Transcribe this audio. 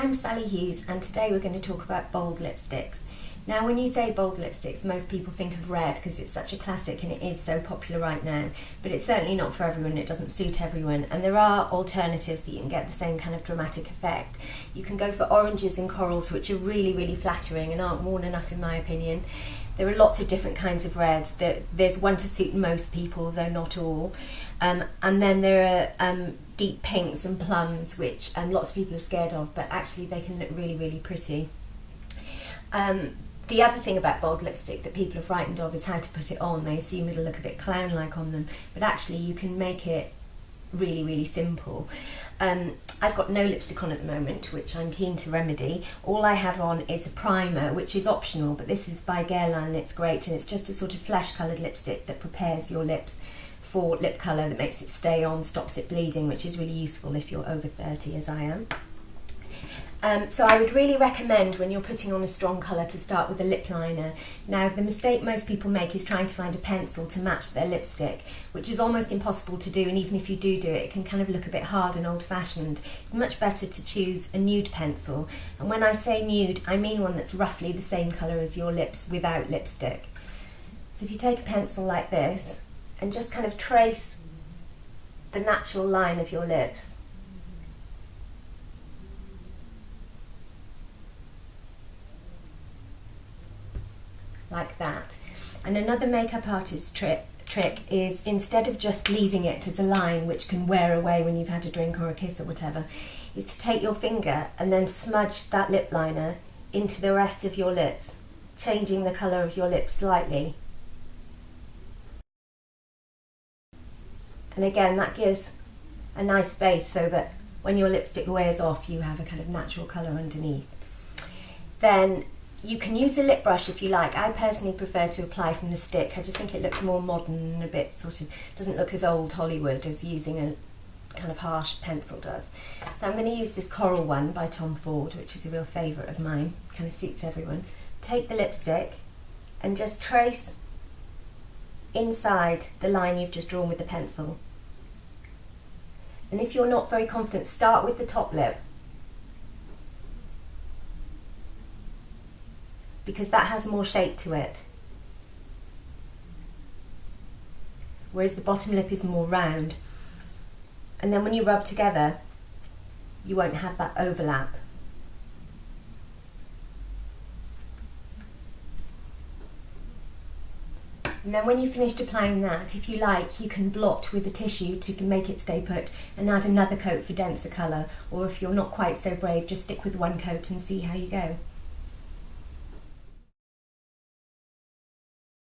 I'm Sally Hughes, and today we're going to talk about bold lipsticks. Now, when you say bold lipsticks, most people think of red because it's such a classic and it is so popular right now, but it's certainly not for everyone. It doesn't suit everyone, and there are alternatives that you can get the same kind of dramatic effect. You can go for oranges and corals, which are really, really flattering and aren't worn enough in my opinion. There are lots of different kinds of reds. There's one to suit most people, though not all. And then there are deep pinks and plums, which lots of people are scared of, but actually they can look really, really pretty. The other thing about bold lipstick that people are frightened of is how to put it on. They assume it'll look a bit clown-like on them, but actually you can make it really, really simple. I've got no lipstick on at the moment, which I'm keen to remedy. All I have on is a primer, which is optional, but this is by Guerlain. It's great, and it's just a sort of flesh-coloured lipstick that prepares your lips for lip colour, that makes it stay on, stops it bleeding, which is really useful if you're over 30, as I am. So I would really recommend, when you're putting on a strong colour, to start with a lip liner. Now, the mistake most people make is trying to find a pencil to match their lipstick, which is almost impossible to do, and even if you do it, it can kind of look a bit hard and old-fashioned. It's much better to choose a nude pencil, and when I say nude, I mean one that's roughly the same colour as your lips without lipstick. So if you take a pencil like this, and just kind of trace the natural line of your lips, like that. And another makeup artist's trick is, instead of just leaving it as a line which can wear away when you've had a drink or a kiss or whatever, is to take your finger and then smudge that lip liner into the rest of your lips, changing the colour of your lips slightly. And again, that gives a nice base so that when your lipstick wears off, you have a kind of natural colour underneath. Then you can use a lip brush if you like. I personally prefer to apply from the stick. I just think it looks more modern and a bit sort of, doesn't look as old Hollywood as using a kind of harsh pencil does. So I'm going to use this coral one by Tom Ford, which is a real favourite of mine, kind of suits everyone. Take the lipstick and just trace inside the line you've just drawn with the pencil. And if you're not very confident, start with the top lip, because that has more shape to it, whereas the bottom lip is more round. And then when you rub together, you won't have that overlap. And then when you've finished applying that, if you like, you can blot with a tissue to make it stay put and add another coat for denser colour, or if you're not quite so brave, just stick with one coat and see how you go.